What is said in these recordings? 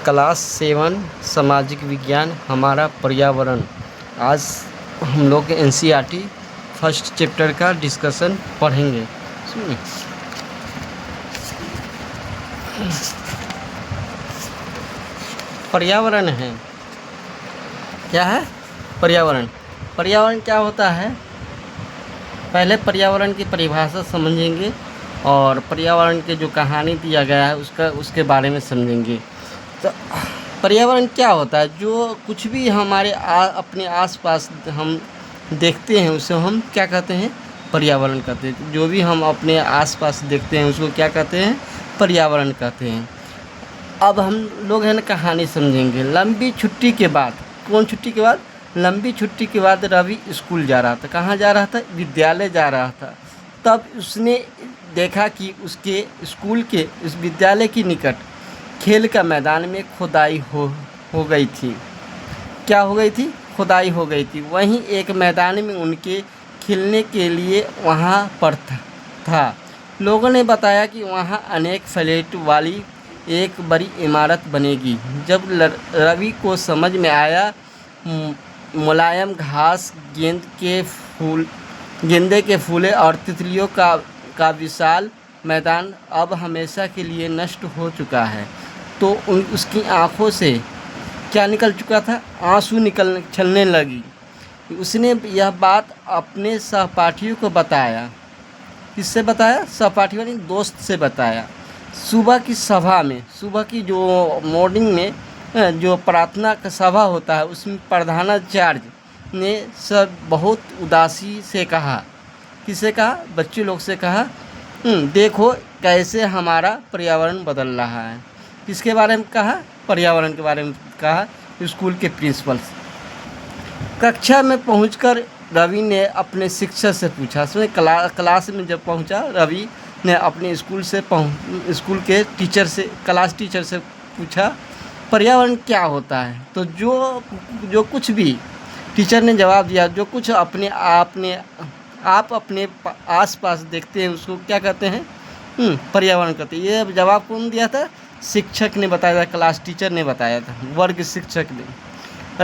Class 7 सामाजिक विज्ञान हमारा पर्यावरण। आज हम लोग एनसीईआरटी फर्स्ट चैप्टर का डिस्कशन पढ़ेंगे। सुनिए, पर्यावरण है क्या है? पर्यावरण पर्यावरण क्या होता है? पहले पर्यावरण की परिभाषा समझेंगे और पर्यावरण के जो कहानी दिया गया है उसके बारे में समझेंगे। तो पर्यावरण क्या होता है? जो कुछ भी हमारे अपने आसपास हम देखते हैं उसे हम क्या कहते हैं? पर्यावरण कहते हैं। जो भी हम अपने आसपास देखते हैं उसको क्या कहते हैं? पर्यावरण कहते हैं। अब हम लोग है ना कहानी समझेंगे। लंबी छुट्टी के बाद, कौन छुट्टी के बाद? लंबी छुट्टी के बाद रवि स्कूल जा रहा था। कहाँ जा रहा था? विद्यालय जा रहा था। तब उसने देखा कि उसके स्कूल के उस विद्यालय के निकट खेल का मैदान में खुदाई हो गई थी। क्या हो गई थी? खुदाई हो गई थी। वहीं एक मैदान में उनके खेलने के लिए वहाँ पर था। लोगों ने बताया कि वहाँ अनेक फ्लैट वाली एक बड़ी इमारत बनेगी। जब रवि को समझ में आया, मुलायम घास, गेंदे के फूले और तितलियों का विशाल मैदान अब हमेशा के लिए नष्ट हो चुका है। तो उसकी आंखों से क्या निकल चुका था? आंसू छलने लगी। उसने यह बात अपने सहपाठियों को बताया। किससे बताया? सहपाठियों ने दोस्त से बताया। सुबह की सभा में, सुबह की जो मॉर्निंग में जो प्रार्थना का सभा होता है उसमें प्रधानाचार्य ने सब बहुत उदासी से कहा। किसे कहा? बच्चे लोग से कहा, देखो कैसे हमारा पर्यावरण बदल रहा है। किसके बारे में कहा? पर्यावरण के बारे में कहा। स्कूल के प्रिंसिपल से। कक्षा में पहुंचकर रवि ने अपने शिक्षक से पूछा। उसने क्लास में जब पहुंचा, रवि ने अपने स्कूल के टीचर से, क्लास टीचर से पूछा, पर्यावरण क्या होता है? तो जो कुछ भी टीचर ने जवाब दिया, जो कुछ आप अपने आसपास देखते हैं उसको क्या कहते हैं? पर्यावरण कहते हैं। ये जवाब कौन दिया था? शिक्षक ने बताया था, क्लास टीचर ने बताया था, वर्ग शिक्षक ने।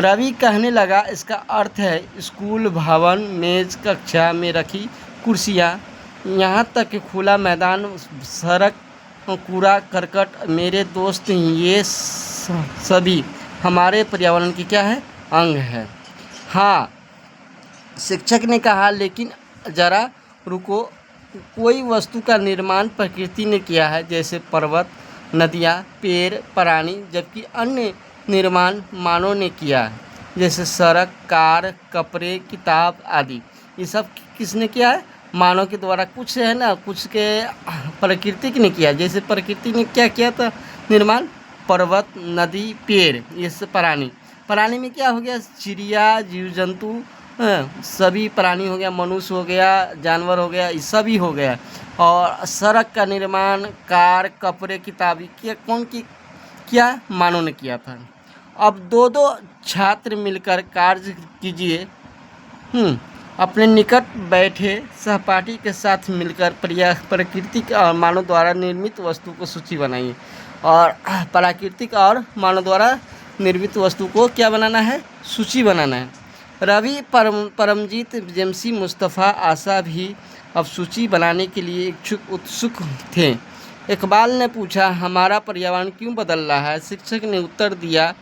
रवि कहने लगा, इसका अर्थ है स्कूल भवन, मेज, कक्षा में रखी कुर्सियाँ, यहाँ तक कि खुला मैदान, सड़क, कूड़ा करकट, मेरे दोस्त, ये सभी हमारे पर्यावरण की क्या है? अंग है। हाँ, शिक्षक ने कहा, लेकिन ज़रा रुको, कोई वस्तु का निर्माण प्रकृति ने किया है, जैसे पर्वत, नदियाँ, पेड़, प्राणी, जबकि अन्य निर्माण मानव ने किया है, जैसे सड़क, कार, कपड़े, किताब आदि। ये सब किसने किया है? मानव के द्वारा। कुछ है ना, कुछ के प्रकृति ने किया। जैसे प्रकृति ने क्या किया था निर्माण? पर्वत, नदी, पेड़, ये सब प्राणी में क्या हो गया? चिड़िया, जीव जंतु, सभी प्राणी हो गया, मनुष्य हो गया, जानवर हो गया, ये सभी हो गया। और सड़क का निर्माण, कार, कपड़े, किताबी किया? मानव ने किया था। अब दो छात्र मिलकर कार्य कीजिए। अपने निकट बैठे सहपाठी के साथ मिलकर प्राकृतिक और मानव द्वारा निर्मित वस्तु को सूची बनाइए। और प्राकृतिक और मानव द्वारा निर्मित वस्तु को क्या बनाना है? सूची बनाना है। रवि, परमजीत, जेम्सी, मुस्तफ़ा, आशा भी अब सूची बनाने के लिए उत्सुक थे। इकबाल ने पूछा, हमारा पर्यावरण क्यों बदल रहा है? शिक्षक ने उत्तर दिया,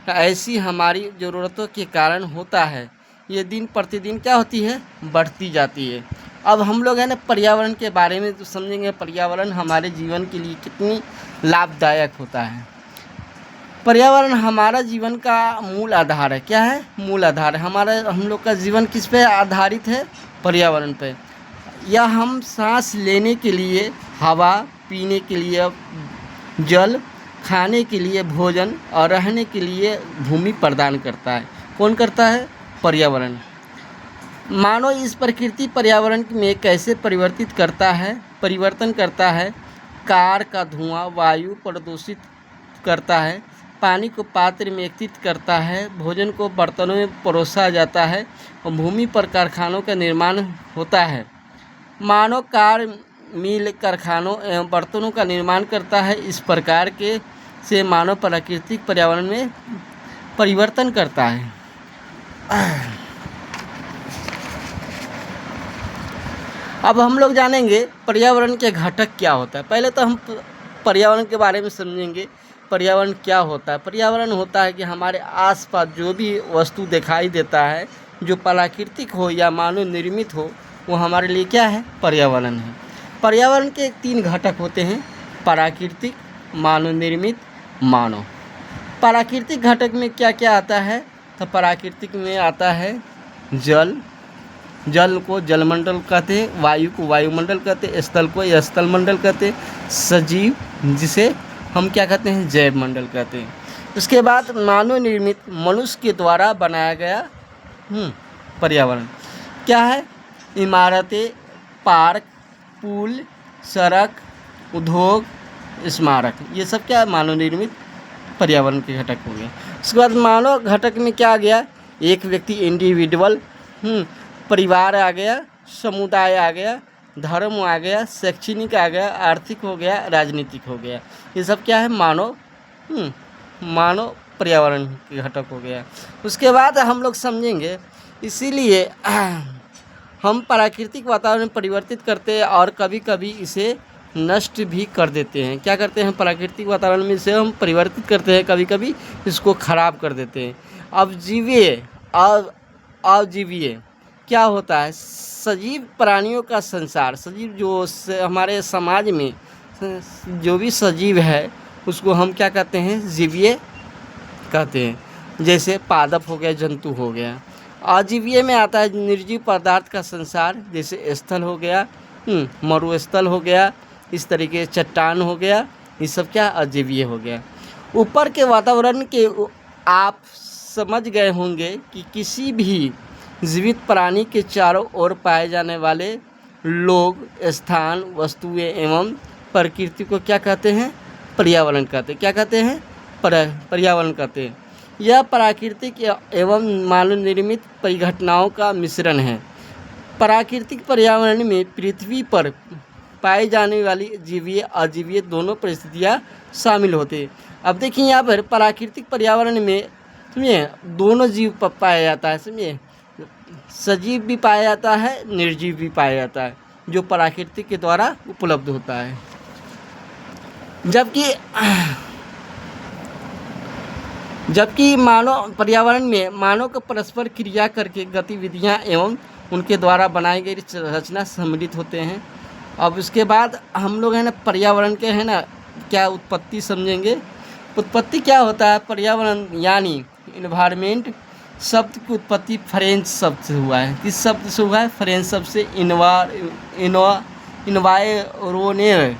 ऐसी हमारी ज़रूरतों के कारण होता है। ये दिन प्रतिदिन क्या होती है? बढ़ती जाती है। अब हम लोग है ना पर्यावरण के बारे में तो समझेंगे। पर्यावरण हमारे जीवन के लिए कितनी लाभदायक होता है। पर्यावरण हमारा जीवन का मूल आधार है। क्या है? मूल आधार है। हम लोग का जीवन किस पे आधारित है? पर्यावरण पे। यह हम सांस लेने के लिए हवा, पीने के लिए जल, खाने के लिए भोजन और रहने के लिए भूमि प्रदान करता है। कौन करता है? पर्यावरण। मानव इस प्रकृति पर्यावरण में कैसे परिवर्तन करता है? कार का धुआं वायु प्रदूषित करता है, पानी को पात्र में एकत्रित करता है, भोजन को बर्तनों में परोसा जाता है और भूमि पर कारखानों का निर्माण होता है। मानव कार, मिल, कारखानों एवं बर्तनों का निर्माण करता है। इस प्रकार के से मानव प्राकृतिक पर्यावरण में परिवर्तन करता है। अब हम लोग जानेंगे पर्यावरण के घटक क्या होता है। पहले तो हम पर्यावरण के बारे में समझेंगे। पर्यावरण क्या होता है? पर्यावरण होता है कि हमारे आसपास जो भी वस्तु दिखाई देता है, जो प्राकृतिक हो या मानव निर्मित हो, वो हमारे लिए क्या है? पर्यावरण है। पर्यावरण के 3 घटक होते हैं, प्राकृतिक, मानव निर्मित, मानव। प्राकृतिक घटक में क्या क्या आता है? तो प्राकृतिक में आता है जल, जल को जलमंडल कहते हैं, वायु को वायुमंडल कहते हैं, स्थल को स्थल मंडल कहते हैं, सजीव जिसे हम क्या कहते हैं? जैव मंडल कहते हैं। उसके बाद मानव निर्मित, मनुष्य के द्वारा बनाया गया पर्यावरण क्या है? इमारतें, पार्क, पुल, सड़क, उद्योग, स्मारक, ये सब क्या है? मानव निर्मित पर्यावरण के घटक हो गए। उसके बाद मानव घटक में क्या आ गया? एक व्यक्ति, इंडिविजुअल, परिवार आ गया, समुदाय आ गया, धर्म आ गया, शैक्षणिक आ गया, आर्थिक हो गया, राजनीतिक हो गया। ये सब क्या है? मानव पर्यावरण के घटक हो गया। उसके बाद हम लोग समझेंगे, इसीलिए हम प्राकृतिक वातावरण परिवर्तित करते हैं और कभी कभी इसे नष्ट भी कर देते हैं। क्या करते हैं? प्राकृतिक वातावरण में इसे हम परिवर्तित करते हैं, कभी कभी इसको खराब कर देते हैं। अजीवीय क्या होता है? सजीव प्राणियों का संसार। सजीव जो हमारे समाज में जो भी सजीव है उसको हम क्या कहते हैं? जीवीय कहते हैं। जैसे पादप हो गया, जंतु हो गया। अजीवीय में आता है निर्जीव पदार्थ का संसार, जैसे स्थल हो गया, मरुस्थल हो गया, इस तरीके चट्टान हो गया, ये सब क्या? अजीवीय हो गया। ऊपर के वातावरण के आप समझ गए होंगे कि किसी भी जीवित प्राणी के चारों ओर पाए जाने वाले लोग, स्थान, वस्तुएं एवं प्रकृति को क्या कहते हैं? पर्यावरण कहते हैं। क्या कहते हैं? पर्यावरण कहते हैं। यह प्राकृतिक एवं मानव निर्मित परिघटनाओं का मिश्रण है। प्राकृतिक पर्यावरण में पृथ्वी पर पाई जाने वाली जीवीय अजीवीय दोनों परिस्थितियाँ शामिल होते हैं। अब देखिए यहाँ पर प्राकृतिक पर्यावरण में समझिए दोनों जीव पाया जाता है। समझिए, सजीव भी पाया जाता है, निर्जीव भी पाया जाता है, जो प्राकृतिक के द्वारा उपलब्ध होता है। जबकि मानव पर्यावरण में मानव को परस्पर क्रिया करके गतिविधियां एवं उनके द्वारा बनाई गई रचना सम्मिलित होते हैं। अब उसके बाद हम लोग है ना पर्यावरण के है ना क्या उत्पत्ति समझेंगे। उत्पत्ति क्या होता है? पर्यावरण यानी इन्वायरमेंट शब्द की उत्पत्ति फ्रेंच शब्द से हुआ है। किस शब्द से हुआ है? फ्रेंच शब्द से इन्वायरोनेर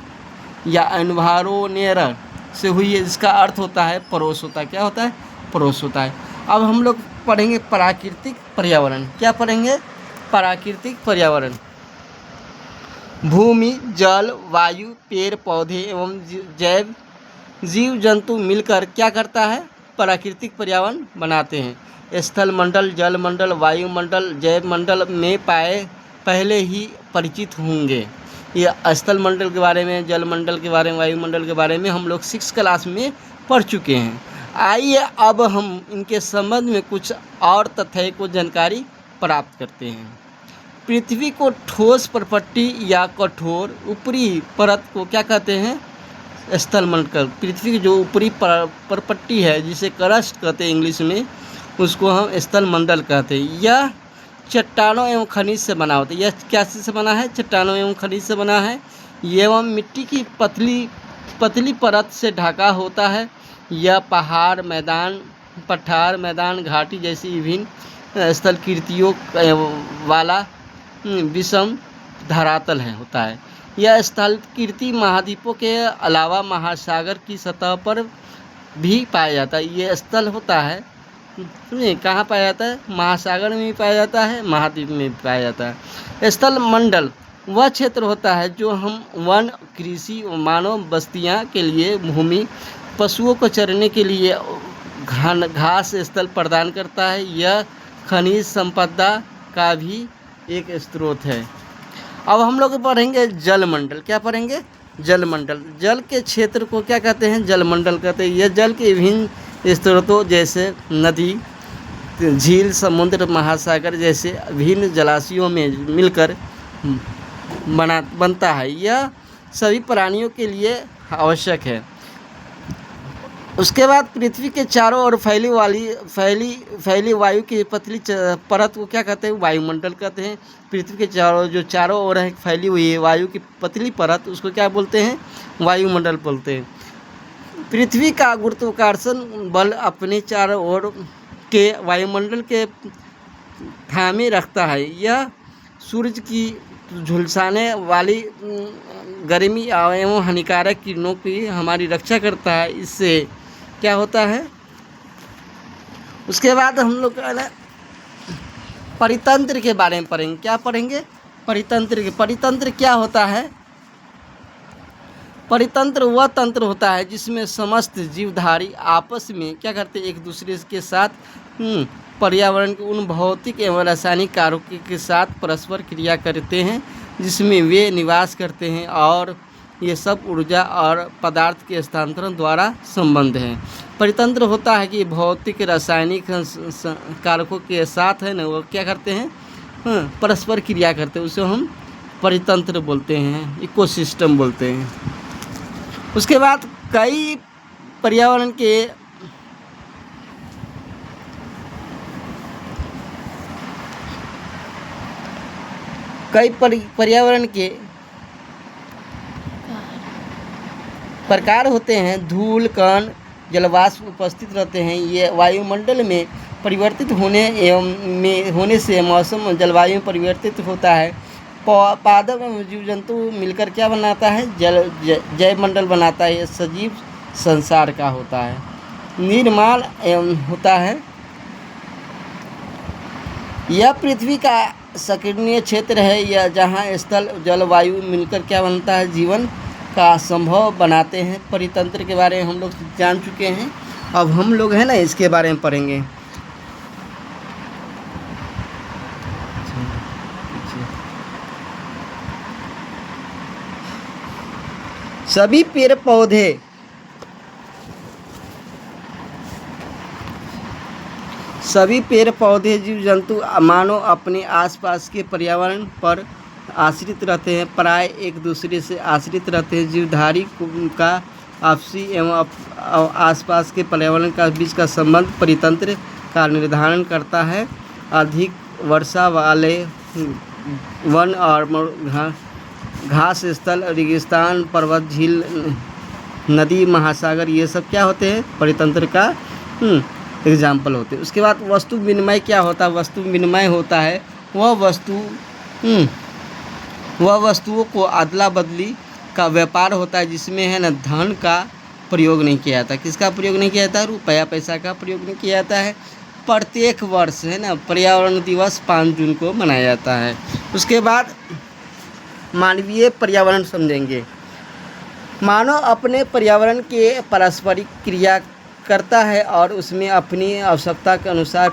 या एनवायरोनेर से हुई है, जिसका अर्थ होता है पड़ोस होता है। क्या होता है? पड़ोस होता है। अब हम लोग पढ़ेंगे प्राकृतिक पर्यावरण। क्या पढ़ेंगे? प्राकृतिक पर्यावरण भूमि, जल, वायु, पेड़ पौधे एवं जीव जंतु मिलकर क्या करता है? प्राकृतिक पर्यावरण बनाते हैं। स्थल मंडल, जल मंडल, वायुमंडल, जैव मंडल में पहले ही परिचित होंगे। ये स्थल मंडल के बारे में, जल मंडल के बारे में, वायुमंडल के बारे में हम लोग 6 क्लास में पढ़ चुके हैं। आइए अब हम इनके संबंध में कुछ और तथ्य को जानकारी प्राप्त करते हैं। पृथ्वी को ठोस परपट्टी या कठोर ऊपरी परत को क्या कहते हैं? स्थल मंडल। पृथ्वी की जो ऊपरी परपट्टी है, जिसे क्रस्ट कहते हैं इंग्लिश में, उसको हम स्थल मंडल कहते हैं। यह चट्टानों एवं खनिज से बना होता है। यह क्या से बना है? चट्टानों एवं खनिज से बना है एवं मिट्टी की पतली परत से ढका होता है। यह पठार मैदान, घाटी जैसी विभिन्न स्थलकृतियों वाला विषम धरातल होता है। यह स्थलकृति महाद्वीपों के अलावा महासागर की सतह पर भी पाया जाता है। ये स्थल होता है, सुनिए, कहाँ पाया जाता है? महासागर में भी पाया जाता है, महाद्वीप में भी पाया जाता है। स्थल मंडल वह क्षेत्र होता है जो हम वन, कृषि, मानव बस्तियाँ के लिए भूमि, पशुओं को चरने के लिए घास स्थल प्रदान करता है। यह खनिज संपदा का भी एक स्रोत है। अब हम लोग पढ़ेंगे जल मंडल। क्या पढ़ेंगे? जलमंडल, जल के क्षेत्र को क्या कहते हैं? जलमंडल कहते हैं। यह जल के विभिन्न स्रोतों जैसे नदी, झील, समुद्र, महासागर जैसे विभिन्न जलाशयों में मिलकर बनता है। यह सभी प्राणियों के लिए आवश्यक है। उसके बाद पृथ्वी के चारों ओर फैली वायु की पतली परत को क्या कहते हैं? वायुमंडल कहते हैं। पृथ्वी के चारों ओर है फैली हुई है वायु की पतली परत, उसको क्या बोलते हैं? वायुमंडल बोलते हैं। पृथ्वी का गुरुत्वाकर्षण बल अपने चारों ओर के वायुमंडल के थामे रखता है। यह सूरज की झुलसाने वाली गर्मी एवं हानिकारक किरणों की हमारी रक्षा करता है। इससे क्या होता है? उसके बाद हम लोग परितंत्र के बारे में पढ़ेंगे। क्या पढ़ेंगे? परितंत्र क्या होता है? परितंत्र वह तंत्र होता है जिसमें समस्त जीवधारी आपस में क्या करते हैं? एक दूसरे के साथ पर्यावरण के उन भौतिक एवं रासायनिक कारकों के साथ परस्पर क्रिया करते हैं जिसमें वे निवास करते हैं, और ये सब ऊर्जा और पदार्थ के स्थानांतरण द्वारा संबंध है। परितंत्र होता है कि भौतिक रासायनिक कारकों के साथ है ना, वो क्या करते हैं? परस्पर क्रिया करते हैं, उसे हम परितंत्र बोलते हैं, इकोसिस्टम बोलते हैं। उसके बाद कई पर्यावरण के प्रकार होते हैं। धूल कण जलवाष्प उपस्थित रहते हैं। ये वायुमंडल में परिवर्तित होने से मौसम जलवायु में परिवर्तित होता है। पादप एवं जीव जंतु मिलकर क्या बनाता है? जैव मंडल बनाता है। यह सजीव संसार का होता है। निर्माण एवं होता है। यह पृथ्वी का संकीर्णीय क्षेत्र है, यह जहाँ स्थल जल वायु मिलकर क्या बनता है? जीवन का संभव बनाते हैं। परितंत्र के बारे में हम लोग जान चुके हैं। अब हम लोग है ना इसके बारे में पढ़ेंगे। सभी पेड़ पौधे जीव जंतु मानव अपने आसपास के पर्यावरण पर आश्रित रहते हैं, प्राय एक दूसरे से आश्रित रहते हैं। जीवधारी का आपसी एवं आसपास के पर्यावरण का बीच का संबंध परितंत्र का निर्धारण करता है। अधिक वर्षा वाले वन और घास स्थल, रेगिस्तान, पर्वत, झील, नदी, महासागर, ये सब क्या होते हैं? परितंत्र का एग्जाम्पल होते हैं। उसके बाद वस्तु विनिमय क्या होता है? वस्तु विनिमय होता है वह वस्तुओं को अदला बदली का व्यापार होता है जिसमें है ना धन का प्रयोग नहीं किया जाता। किसका प्रयोग नहीं किया जाता? रुपया पैसा का प्रयोग नहीं किया जाता है। प्रत्येक वर्ष है ना पर्यावरण दिवस 5 जून को मनाया जाता है। उसके बाद मानवीय पर्यावरण समझेंगे। मानव अपने पर्यावरण के पारस्परिक क्रिया करता है और उसमें अपनी आवश्यकता के अनुसार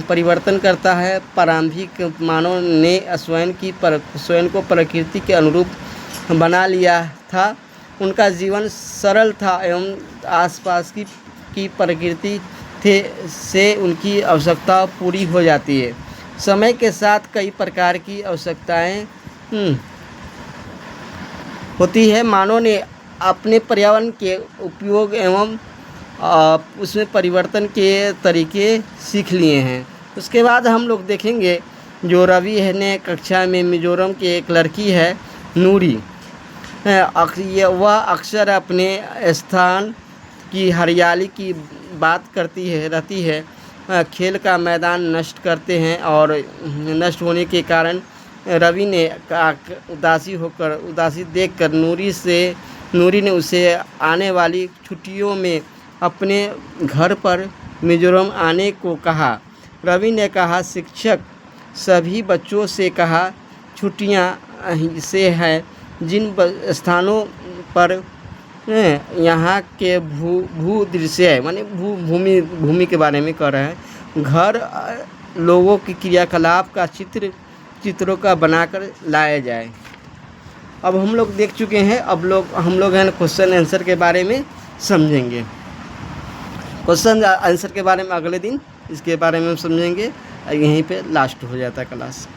परिवर्तन करता है। प्रारंभिक मानव ने स्वयं को प्रकृति के अनुरूप बना लिया था। उनका जीवन सरल था एवं आसपास की प्रकृति से उनकी आवश्यकता पूरी हो जाती है। समय के साथ कई प्रकार की आवश्यकताएं होती है। मानव ने अपने पर्यावरण के उपयोग एवं उसमें परिवर्तन के तरीके सीख लिए हैं। उसके बाद हम लोग देखेंगे जो रवि है ने कक्षा में मिजोरम की एक लड़की है नूरी, वह अक्सर अपने स्थान की हरियाली की बात रहती है। खेल का मैदान नष्ट करते हैं और नष्ट होने के कारण रवि ने उदासी देखकर नूरी ने उसे आने वाली छुट्टियों में अपने घर पर मिजोरम आने को कहा। रवि ने कहा, शिक्षक सभी बच्चों से कहा छुट्टियां से है जिन स्थानों पर यहाँ के भू दृश्य है, माने भूमि के बारे में कह रहे हैं। घर लोगों की क्रियाकलाप का चित्रों का बनाकर लाया जाए। अब हम लोग देख चुके हैं, अब हम लोग हैं क्वेश्चन आंसर के बारे में समझेंगे। क्वेश्चन आंसर के बारे में अगले दिन इसके बारे में हम समझेंगे। यहीं पे लास्ट हो जाता है क्लास।